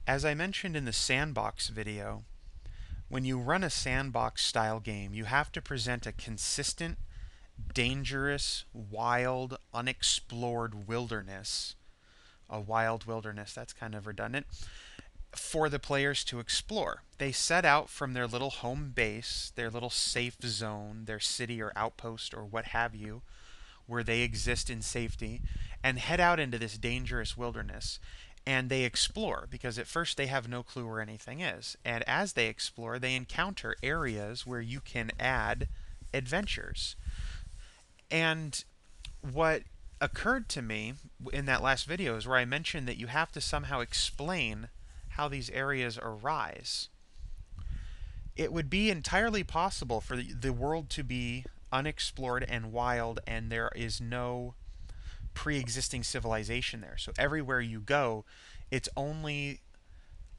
As I mentioned in the Sandbox video, when you run a sandbox style game, you have to present a consistent, dangerous, wild, unexplored wilderness. A wild wilderness, that's kind of redundant, for the players to explore. They set out from their little home base, their little safe zone, their city or outpost or what have you, where they exist in safety, and head out into this dangerous wilderness. And they explore because at first they have no clue where anything is. And as they explore, they encounter areas where you can add adventures. And what occurred to me in that last video is where I mentioned that you have to somehow explain how these areas arise. It would be entirely possible for the world to be unexplored and wild, and there is no pre-existing civilization there. So everywhere you go, it's only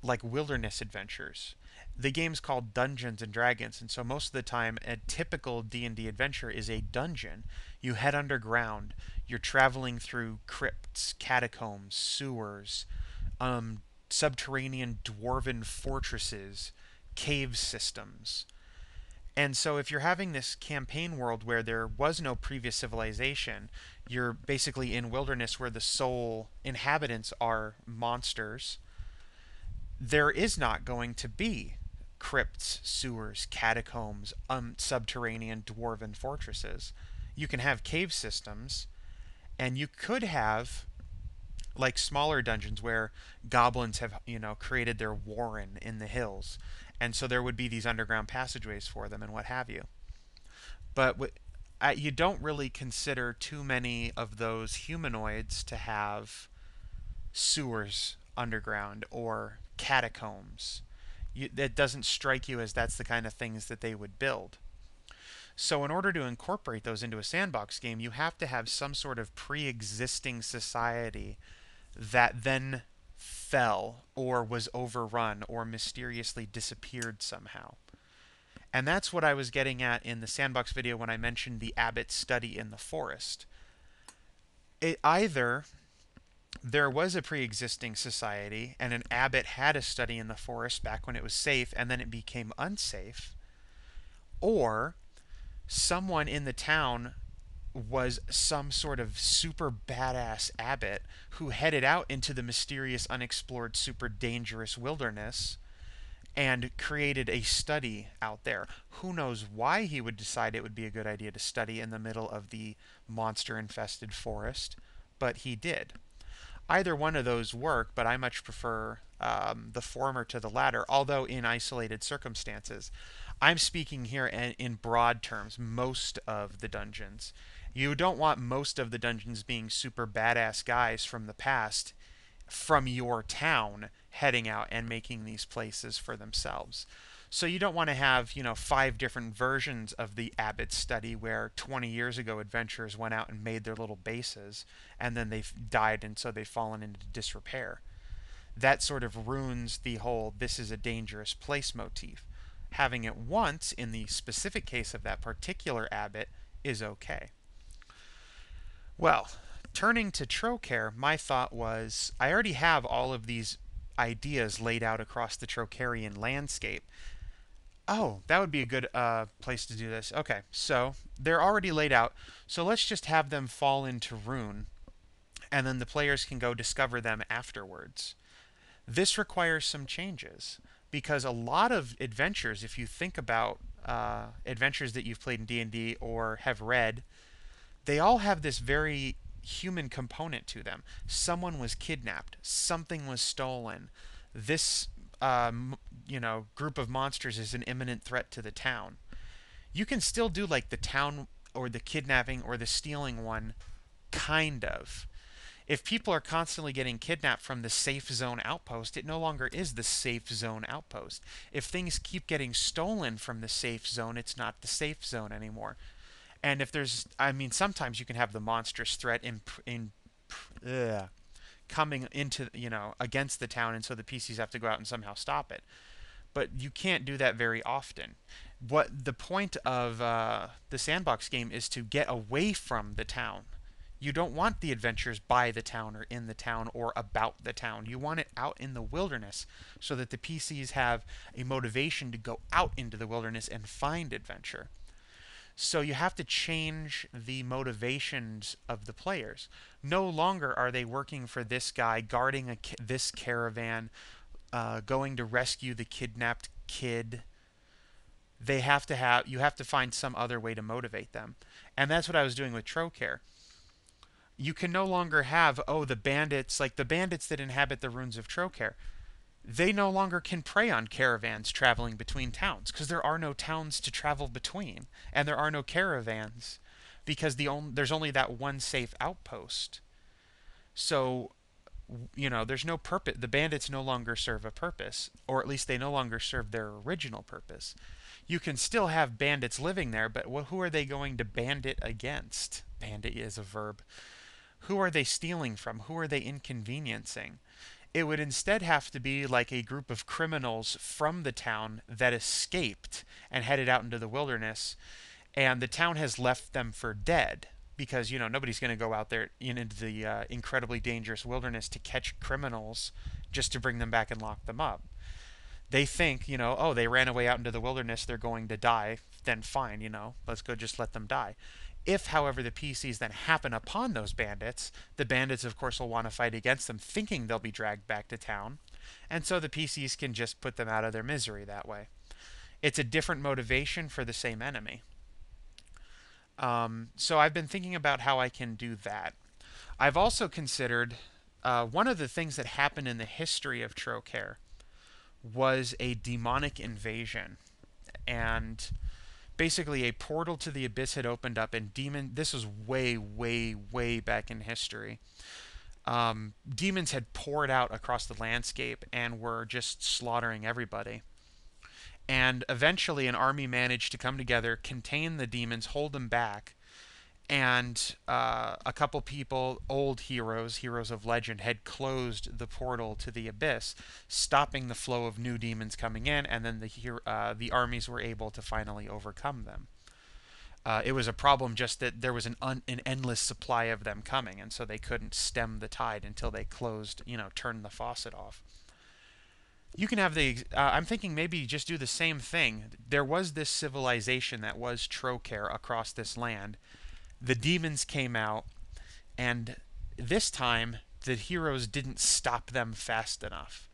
like wilderness adventures. The game's called Dungeons and Dragons, and so most of the time a typical D&D adventure is a dungeon. You head underground, you're traveling through crypts, catacombs, sewers, subterranean dwarven fortresses, cave systems. And so if you're having this campaign world where there was no previous civilization, you're basically in wilderness where the sole inhabitants are monsters. There is not going to be crypts, sewers, catacombs, subterranean dwarven fortresses. You can have cave systems, and you could have like smaller dungeons where goblins have, created their warren in the hills. And so there would be these underground passageways for them and what have you. But you don't really consider too many of those humanoids to have sewers underground or catacombs. That doesn't strike you as that's the kind of things that they would build. So in order to incorporate those into a sandbox game, you have to have some sort of pre-existing society that then fell or was overrun or mysteriously disappeared somehow. And that's what I was getting at in the Sandbox video when I mentioned the abbot's study in the forest. Either there was a pre-existing society and an abbot had a study in the forest back when it was safe and then it became unsafe, or someone in the town was some sort of super badass abbot who headed out into the mysterious, unexplored, super dangerous wilderness and created a study out there. Who knows why he would decide it would be a good idea to study in the middle of the monster-infested forest, but he did. Either one of those work, but I much prefer the former to the latter, although in isolated circumstances. I'm speaking here in broad terms, most of the dungeons. You don't want most of the dungeons being super badass guys from the past from your town heading out and making these places for themselves. So you don't want to have, 5 different versions of the Abbott study where 20 years ago adventurers went out and made their little bases and then they've died and so they've fallen into disrepair. That sort of ruins the whole this is a dangerous place motif. Having it once in the specific case of that particular Abbott is okay. Well, turning to Trokair, my thought was I already have all of these ideas laid out across the Trokairian landscape. Oh, that would be a good place to do this. Okay, so they're already laid out, so let's just have them fall into ruin, and then the players can go discover them afterwards. This requires some changes, because a lot of adventures, if you think about adventures that you've played in D&D or have read, they all have this very human component to them. Someone was kidnapped, something was stolen, this group of monsters is an imminent threat to the town. You can still do like the town or the kidnapping or the stealing one, kind of. If people are constantly getting kidnapped from the safe zone outpost, it no longer is the safe zone outpost. If things keep getting stolen from the safe zone, it's not the safe zone anymore. And if there's, sometimes you can have the monstrous threat coming into, against the town, and so the PCs have to go out and somehow stop it. But you can't do that very often. What the point of the sandbox game is to get away from the town. You don't want the adventures by the town or in the town or about the town. You want it out in the wilderness so that the PCs have a motivation to go out into the wilderness and find adventure. So you have to change the motivations of the players. No longer are they working for this guy, guarding this caravan, going to rescue the kidnapped kid. You have to find some other way to motivate them. And that's what I was doing with Trokair. You can no longer have, oh, the bandits, like the bandits that inhabit the ruins of Trokair, they no longer can prey on caravans traveling between towns because there are no towns to travel between, and there are no caravans because there's only that one safe outpost. So, there's no purpose. The bandits no longer serve a purpose, or at least they no longer serve their original purpose. You can still have bandits living there, but who are they going to bandit against? Bandit is a verb. Who are they stealing from? Who are they inconveniencing? It would instead have to be like a group of criminals from the town that escaped and headed out into the wilderness, and the town has left them for dead because nobody's going to go out there into the incredibly dangerous wilderness to catch criminals just to bring them back and lock them up. They think, oh, they ran away out into the wilderness, they're going to die, then fine, let's go just let them die. If, however, the PCs then happen upon those bandits, the bandits, of course, will want to fight against them, thinking they'll be dragged back to town, and so the PCs can just put them out of their misery that way. It's a different motivation for the same enemy. So I've been thinking about how I can do that. I've also considered one of the things that happened in the history of Trokair was a demonic invasion, and basically a portal to the abyss had opened up, and this was way, way, way back in history. Demons had poured out across the landscape and were just slaughtering everybody. And eventually an army managed to come together, contain the demons, hold them back, and a couple people, old heroes of legend, had closed the portal to the abyss, stopping the flow of new demons coming in, and then the armies were able to finally overcome them. It was a problem just that there was an endless supply of them coming, and so they couldn't stem the tide until they turned the faucet off. You can have I'm thinking maybe just do the same thing. There was this civilization that was Trokair across this land. The demons came out, and this time the heroes didn't stop them fast enough,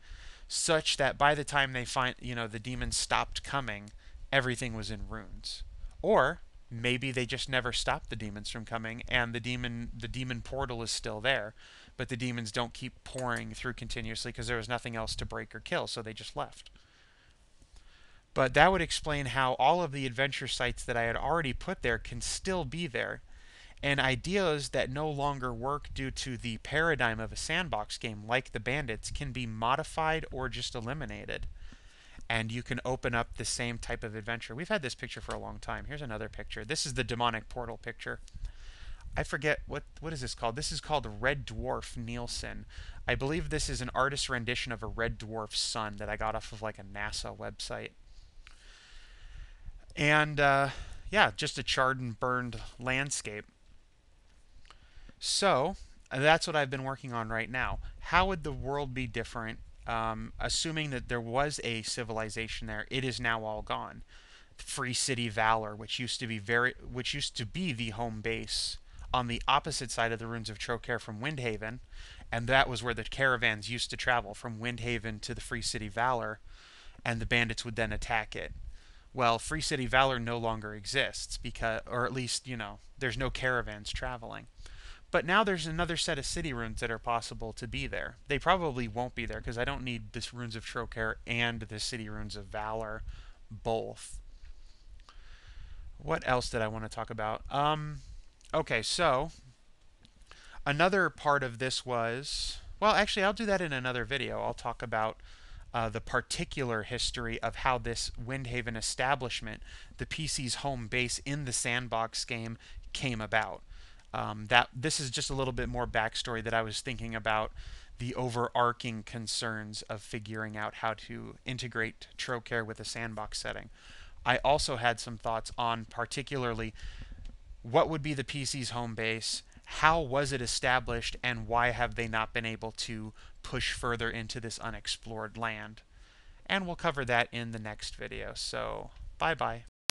such that by the time the demons stopped coming, everything was in ruins. Or maybe they just never stopped the demons from coming, and the demon portal is still there, but the demons don't keep pouring through continuously because there was nothing else to break or kill, so they just left. But that would explain how all of the adventure sites that I had already put there can still be there, and ideas that no longer work due to the paradigm of a sandbox game, like the bandits, can be modified or just eliminated. And you can open up the same type of adventure. We've had this picture for a long time. Here's another picture. This is the demonic portal picture. I forget what is this called. This is called Red Dwarf Nielsen. I believe this is an artist's rendition of a red dwarf sun that I got off of like a NASA website. And yeah, just a charred and burned landscape. So that's what I've been working on right now. How would the world be different? Assuming that there was a civilization there, it is now all gone. Free City Valor, which used to be the home base on the opposite side of the ruins of Trokair from Windhaven, and that was where the caravans used to travel, from Windhaven to the Free City Valor, and the bandits would then attack it. Well, Free City Valor no longer exists or at least, there's no caravans traveling. But now there's another set of city runes that are possible to be there. They probably won't be there because I don't need the runes of Trokair and the city runes of Valor both. What else did I want to talk about? Okay, so another part of this was, well, actually, I'll do that in another video. I'll talk about the particular history of how this Windhaven establishment, the PC's home base in the Sandbox game, came about. This is just a little bit more backstory that I was thinking about the overarching concerns of figuring out how to integrate Trokair with a sandbox setting. I also had some thoughts on particularly what would be the PC's home base, how was it established, and why have they not been able to push further into this unexplored land? And we'll cover that in the next video. So, bye-bye.